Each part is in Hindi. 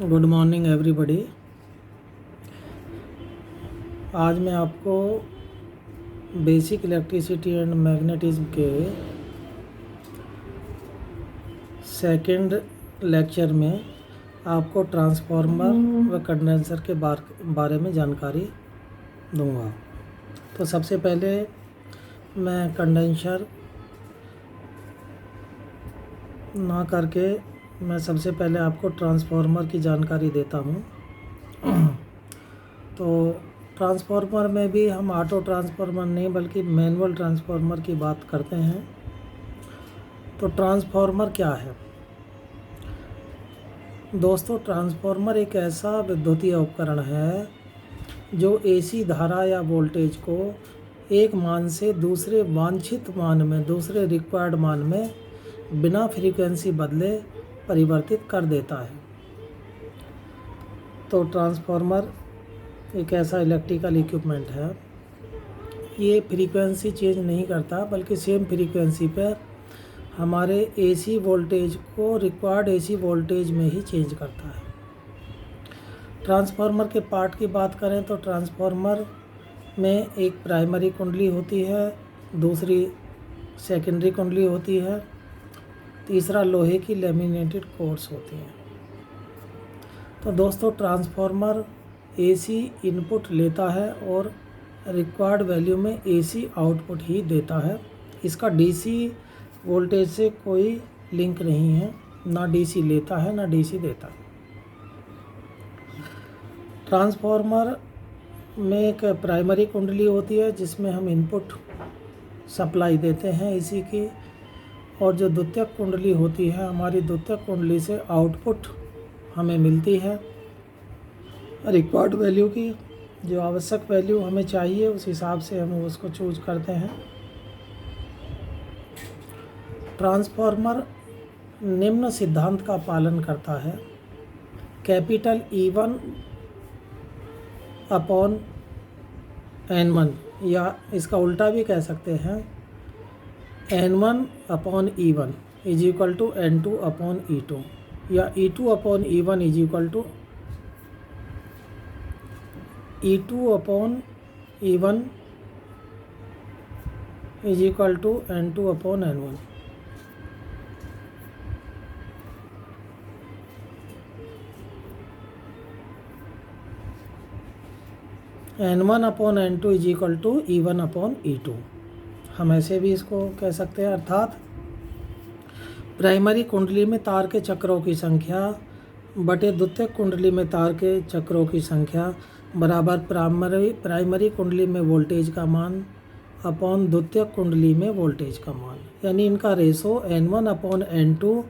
Good morning everybody. आज मैं आपको बेसिक इलेक्ट्रिसिटी एंड मैग्नेटिज्म के सेकंड लेक्चर में आपको ट्रांसफार्मर व कंडेंसर के बारे में जानकारी दूंगा। तो सबसे पहले मैं कंडेंसर ना करके मैं सबसे पहले आपको ट्रांसफार्मर की जानकारी देता हूँ। तो ट्रांसफार्मर में भी हम ऑटो ट्रांसफार्मर नहीं बल्कि मैनुअल ट्रांसफार्मर की बात करते हैं। तो ट्रांसफार्मर क्या है दोस्तों? ट्रांसफार्मर एक ऐसा विद्युतीय उपकरण है जो एसी धारा या वोल्टेज को एक मान से दूसरे वांछित मान में, दूसरे रिक्वायर्ड मान में बिना फ्रीक्वेंसी बदले परिवर्तित कर देता है। तो ट्रांसफार्मर एक ऐसा इलेक्ट्रिकल इक्विपमेंट है, ये फ्रीक्वेंसी चेंज नहीं करता बल्कि सेम फ्रीक्वेंसी पर हमारे एसी वोल्टेज को रिक्वायर्ड एसी वोल्टेज में ही चेंज करता है। ट्रांसफार्मर के पार्ट की बात करें तो ट्रांसफार्मर में एक प्राइमरी कुंडली होती है, दूसरी सेकेंडरी कुंडली होती है, तीसरा लोहे की लेमिनेटेड कोर्स होती हैं। तो दोस्तों ट्रांसफार्मर एसी इनपुट लेता है और रिक्वायर्ड वैल्यू में एसी आउटपुट ही देता है। इसका डीसी वोल्टेज से कोई लिंक नहीं है, ना डीसी लेता है ना डीसी देता है। ट्रांसफार्मर में एक प्राइमरी कुंडली होती है जिसमें हम इनपुट सप्लाई देते हैं एसी की, और जो द्वितीयक कुंडली होती है, हमारी द्वितीयक कुंडली से आउटपुट हमें मिलती है रिक्वायर्ड वैल्यू की। जो आवश्यक वैल्यू हमें चाहिए उस हिसाब से हम उसको चूज करते हैं। ट्रांसफार्मर निम्न सिद्धांत का पालन करता है। कैपिटल E1 अपॉन N1, या इसका उल्टा भी कह सकते हैं, N1 upon E1 is equal to N2 upon E2, या E2 upon E1 is equal to E2 upon E1 is equal to N2 upon N1। N1 upon N2 is equal to E1 upon E2, हम ऐसे भी इसको कह सकते हैं। अर्थात प्राइमरी कुंडली में तार के चक्रों की संख्या बटे द्वितीयक कुंडली में तार के चक्रों की संख्या बराबर प्राइमरी कुंडली में वोल्टेज का मान अपॉन द्वितीयक कुंडली में वोल्टेज का मान, यानी इनका ratio N1 upon N2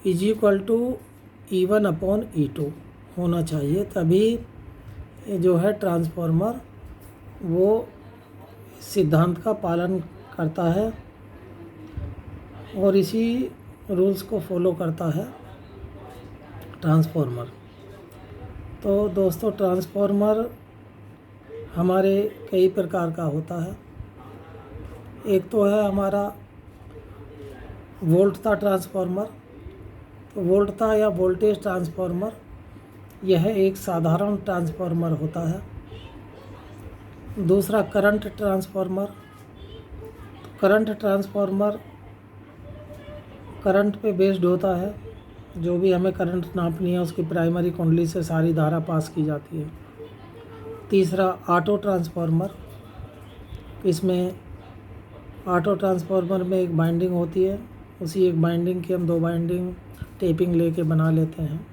is equal to E1 upon E2 होना चाहिए। तभी जो है ट्रांसफार्मर वो सिद्धांत का पालन करता है और इसी रूल्स को फॉलो करता है ट्रांसफार्मर। तो दोस्तों ट्रांसफार्मर हमारे कई प्रकार का होता है। एक तो है हमारा वोल्टता ट्रांसफार्मर। तो वोल्टता या वोल्टेज ट्रांसफार्मर यह एक साधारण ट्रांसफार्मर होता है। दूसरा current transformer. Current transformer current पे बेस्ड होता है। जो भी हमें करंट नापनी है उसकी प्राइमरी कुंडली से सारी धारा पास की जाती है। तीसरा ऑटो ट्रांसफार्मर। इसमें ऑटो ट्रांसफार्मर में एक बाइंडिंग होती है, उसी एक बाइंडिंग की हम दो बाइंडिंग टेपिंग लेके बना लेते हैं।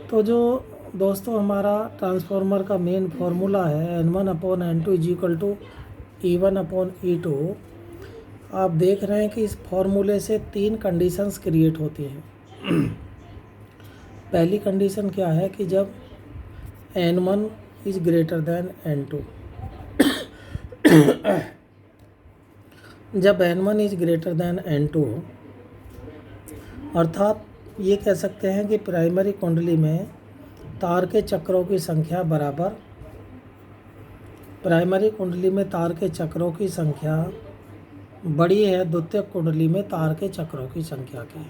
तो जो दोस्तों हमारा ट्रांसफार्मर का मेन फार्मूला है N1 upon N2 is equal to E1 upon E2, आप देख रहे हैं कि इस फार्मूले से तीन कंडीशंस क्रिएट होती हैं। पहली कंडीशन क्या है कि जब N1 is greater than N2 जब N1 is greater than N2 अर्थात ये कह सकते हैं कि प्राइमरी कुंडली में तार के चक्रों की संख्या बराबर प्राइमरी कुंडली में तार के चक्रों की संख्या बड़ी है द्वितीयक कुंडली में तार के चक्रों की संख्या की।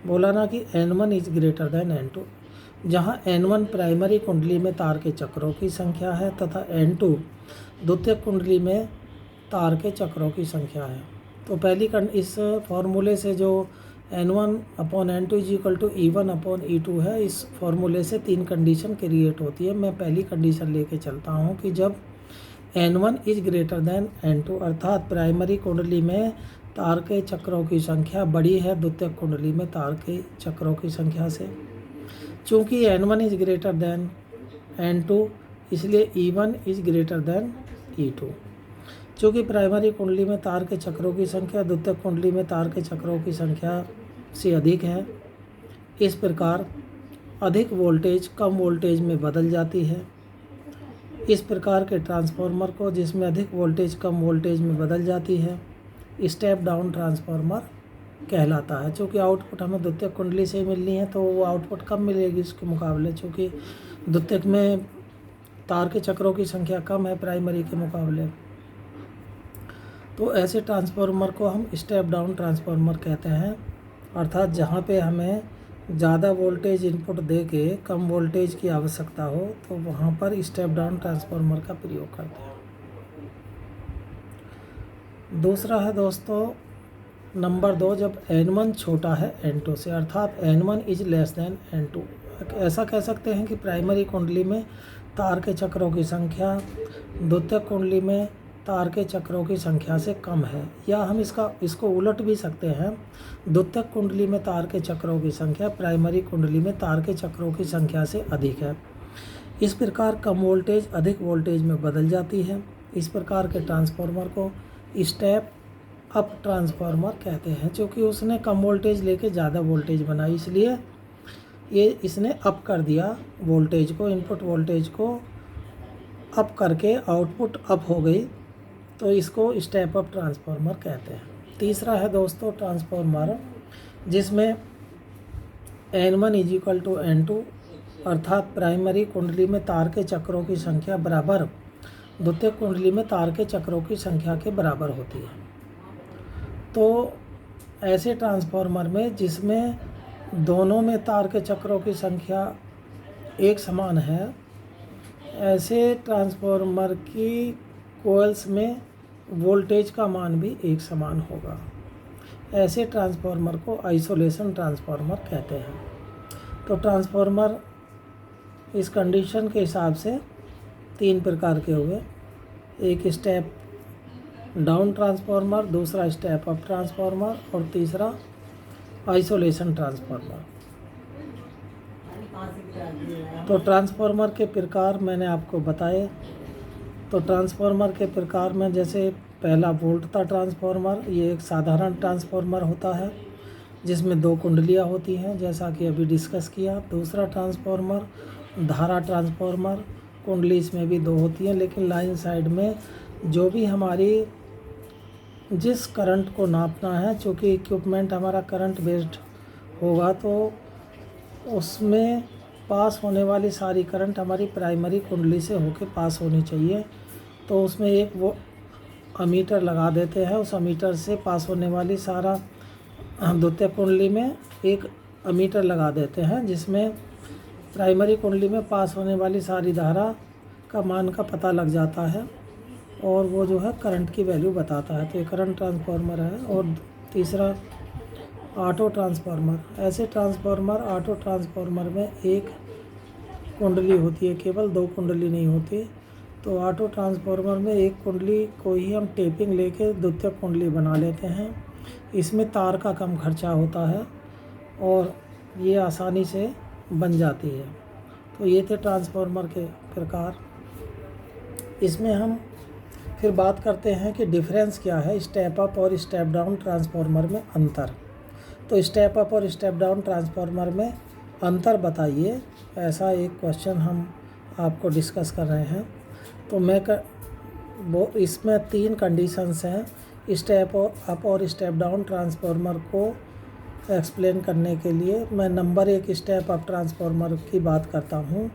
बोला ना कि N1 is greater than N2, जहाँ N1 प्राइमरी कुंडली में तार के चक्रों की संख्या है तथा N2 द्वितीयक कुंडली में तार के चक्रों की संख्या है। तो पहली इस फॉर्मूले से जो N1/N2 is equal to E1/E2 है, इस फॉर्मूले से 3 कंडीशन क्रिएट होती है। मैं पहली कंडीशन लेके चलता हूँ कि जब N1 is greater than N2 अर्थात प्राइमरी कुंडली में तार के चक्रों की संख्या बड़ी है द्वितीयक कुंडली में तार के चक्रों की संख्या से। चूँकि N1 is greater than N2 इसलिए E1 is greater than E2। चूँकि प्राइमरी कुंडली में तार के चक्रों की संख्या द्वितीयक कुंडली में तार के चक्रों की संख्या से अधिक है, इस प्रकार अधिक वोल्टेज कम वोल्टेज में बदल जाती है। इस प्रकार के ट्रांसफार्मर को, जिसमें अधिक वोल्टेज कम वोल्टेज में बदल जाती है, स्टेप डाउन ट्रांसफार्मर कहलाता है। चूँकि आउटपुट हमें द्वितीयक कुंडली से ही मिलनी है तो वो आउटपुट कम मिलेगी इसके मुकाबले, चूँकि द्वितीयक में तार के चक्रों की संख्या कम है प्राइमरी के मुकाबले। तो ऐसे ट्रांसफार्मर को हम स्टेप डाउन ट्रांसफार्मर कहते हैं, अर्थात जहाँ पे हमें ज़्यादा वोल्टेज इनपुट दे के कम वोल्टेज की आवश्यकता हो तो वहाँ पर स्टेप डाउन ट्रांसफार्मर का प्रयोग करते हैं। दूसरा है दोस्तों नंबर 2, जब N1 छोटा है N2 से अर्थात N1 is less than N2। ऐसा कह सकते हैं कि प्राइमरी कुंडली में तार के चक्रों की संख्या द्वितीयक कुंडली में तार के चक्रों की संख्या से कम है, या हम इसको उलट भी सकते हैं, द्वितीयक कुंडली में तार के चक्रों की संख्या प्राइमरी कुंडली में तार के चक्रों की संख्या से अधिक है। इस प्रकार कम वोल्टेज अधिक वोल्टेज में बदल जाती है। इस प्रकार के ट्रांसफार्मर को स्टेप अप ट्रांसफार्मर कहते हैं, क्योंकि उसने कम वोल्टेज लेके ज़्यादा वोल्टेज बनाई, इसलिए इसने अप कर दिया वोल्टेज को, इनपुट वोल्टेज को अप करके आउटपुट अप हो गई, तो इसको स्टेप अप ट्रांसफार्मर कहते हैं। तीसरा है दोस्तों ट्रांसफार्मर जिसमें N1 is equal to N2 अर्थात प्राइमरी कुंडली में तार के चक्रों की संख्या बराबर द्वितीयक कुंडली में तार के चक्रों की संख्या के बराबर होती है। तो ऐसे ट्रांसफार्मर में जिसमें दोनों में तार के चक्रों की संख्या एक समान है, ऐसे ट्रांसफार्मर की कोयल्स में वोल्टेज का मान भी एक समान होगा। ऐसे ट्रांसफार्मर को आइसोलेशन ट्रांसफार्मर कहते हैं। तो ट्रांसफार्मर इस कंडीशन के हिसाब से 3 प्रकार के हुए, एक स्टेप डाउन ट्रांसफार्मर, दूसरा स्टेप अप ट्रांसफार्मर और तीसरा आइसोलेशन ट्रांसफार्मर। तो ट्रांसफार्मर के प्रकार मैंने आपको बताए। तो ट्रांसफार्मर के प्रकार में जैसे पहला वोल्टता ट्रांसफार्मर, ये एक साधारण ट्रांसफार्मर होता है जिसमें 2 कुंडलियाँ होती हैं जैसा कि अभी डिस्कस किया। दूसरा ट्रांसफार्मर धारा ट्रांसफार्मर, कुंडली इसमें भी 2 होती हैं, लेकिन लाइन साइड में जो भी हमारी जिस करंट को नापना है, चूँकि इक्विपमेंट हमारा करंट बेस्ड होगा तो उसमें पास होने वाली सारी करंट हमारी प्राइमरी कुंडली से होके पास होनी चाहिए। तो उसमें एक वो अमीटर लगा देते हैं, उस अमीटर से पास होने वाली सारा द्वितीयक कुंडली में एक अमीटर लगा देते हैं जिसमें प्राइमरी कुंडली में पास होने वाली सारी धारा का मान का पता लग जाता है और वो जो है करंट की वैल्यू बताता है। तो ये करंट ट्रांसफार्मर है। और तीसरा ऑटो ट्रांसफार्मर। ऐसे ट्रांसफार्मर ऑटो ट्रांसफार्मर में एक कुंडली होती है, केवल 2 कुंडली नहीं होती। तो ऑटो ट्रांसफार्मर में एक कुंडली को ही हम टेपिंग लेके द्वितीयक कुंडली बना लेते हैं। इसमें तार का कम खर्चा होता है और ये आसानी से बन जाती है। तो ये थे ट्रांसफार्मर के प्रकार। इसमें हम फिर बात करते हैं कि डिफरेंस क्या है स्टेप अप और स्टेप डाउन ट्रांसफार्मर में अंतर। तो स्टेप अप और स्टेप डाउन ट्रांसफार्मर में अंतर बताइए, ऐसा एक क्वेश्चन हम आपको डिस्कस कर रहे हैं। तो वो इसमें 3 कंडीशंस हैं स्टेप अप और स्टेप डाउन ट्रांसफार्मर को एक्सप्लेन करने के लिए। मैं नंबर 1 स्टेप अप ट्रांसफार्मर की बात करता हूँ।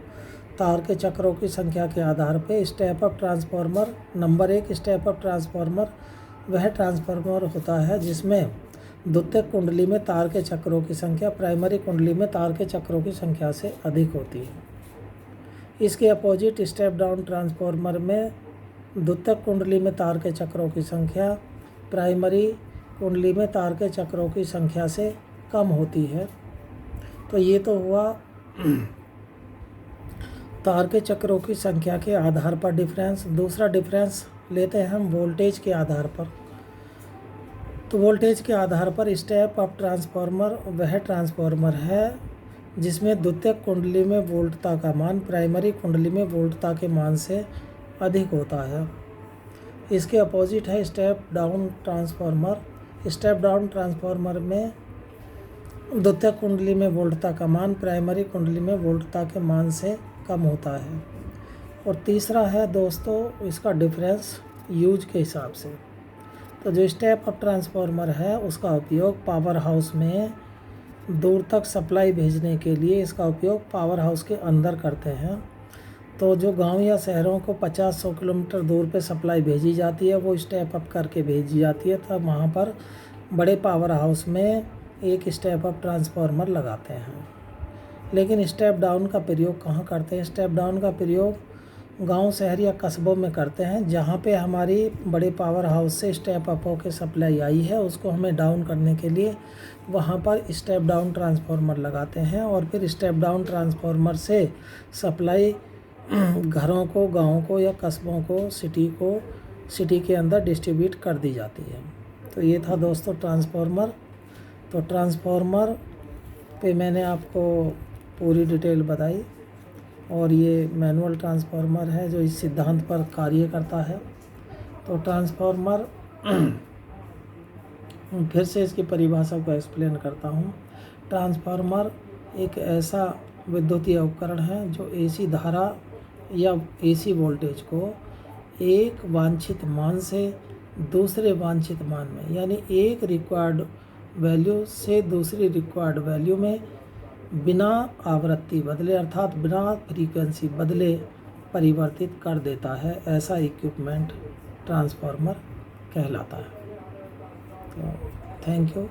तार के चक्रों की संख्या के आधार पे step up transformer, number 1 step up transformer वह ट्रांसफार्मर होता है जिसमें द्वितीयक कुंडली में तार के चक्रों की संख्या प्राइमरी कुंडली में तार के चक्रों की संख्या से अधिक होती है। इसके अपोजिट स्टेप डाउन ट्रांसफार्मर में द्वितीयक कुंडली में तार के चक्रों की संख्या प्राइमरी कुंडली में तार के चक्रों की संख्या से कम होती है। तो ये तो हुआ तार के चक्रों की संख्या के आधार पर डिफरेंस। दूसरा डिफरेंस लेते हैं हम वोल्टेज के आधार पर। तो वोल्टेज के आधार पर स्टेप अप ट्रांसफार्मर वह ट्रांसफार्मर है जिसमें द्वितीयक कुंडली में वोल्टता का मान प्राइमरी कुंडली में वोल्टता के मान से अधिक होता है। इसके अपोजिट है step down transformer. Step down transformer में द्वितीयक कुंडली में वोल्टता का मान प्राइमरी कुंडली में वोल्टता के मान से कम होता है। और तीसरा है दोस्तों इसका डिफरेंस यूज के हिसाब से। तो जो स्टेप अप ट्रांसफार्मर है उसका उपयोग पावर हाउस में दूर तक सप्लाई भेजने के लिए इसका उपयोग पावर हाउस के अंदर करते हैं। तो जो गांव या शहरों को 50-100 किलोमीटर दूर पे सप्लाई भेजी जाती है वो स्टेप अप करके भेजी जाती है। तब वहाँ पर बड़े पावर हाउस में एक स्टेप अप ट्रांसफार्मर लगाते हैं। लेकिन स्टेप डाउन का प्रयोग कहाँ करते हैं? स्टेप डाउन का प्रयोग गांव, शहर या कस्बों में करते हैं जहाँ पे हमारी बड़े पावर हाउस से स्टेप अप होकर सप्लाई आई है, उसको हमें डाउन करने के लिए वहाँ पर स्टेप डाउन ट्रांसफार्मर लगाते हैं और फिर स्टेप डाउन ट्रांसफार्मर से सप्लाई घरों को, गाँव को या कस्बों को, सिटी के अंदर डिस्ट्रीब्यूट कर दी जाती है। तो ये था दोस्तों ट्रांसफार्मर। तो ट्रांसफार्मर पे मैंने आपको पूरी डिटेल बताई और ये मैनुअल ट्रांसफार्मर है जो इस सिद्धांत पर कार्य करता है। तो ट्रांसफार्मर फिर से इसकी परिभाषा को एक्सप्लेन करता हूँ। ट्रांसफार्मर एक ऐसा विद्युतीय उपकरण है जो एसी धारा या एसी वोल्टेज को एक वांछित मान से दूसरे वांछित मान में, यानी एक रिक्वायर्ड वैल्यू से दूसरी रिक्वायर्ड वैल्यू में बिना आवृत्ति बदले अर्थात बिना फ्रीक्वेंसी बदले परिवर्तित कर देता है। ऐसा इक्विपमेंट ट्रांसफार्मर कहलाता है। तो थैंक यू।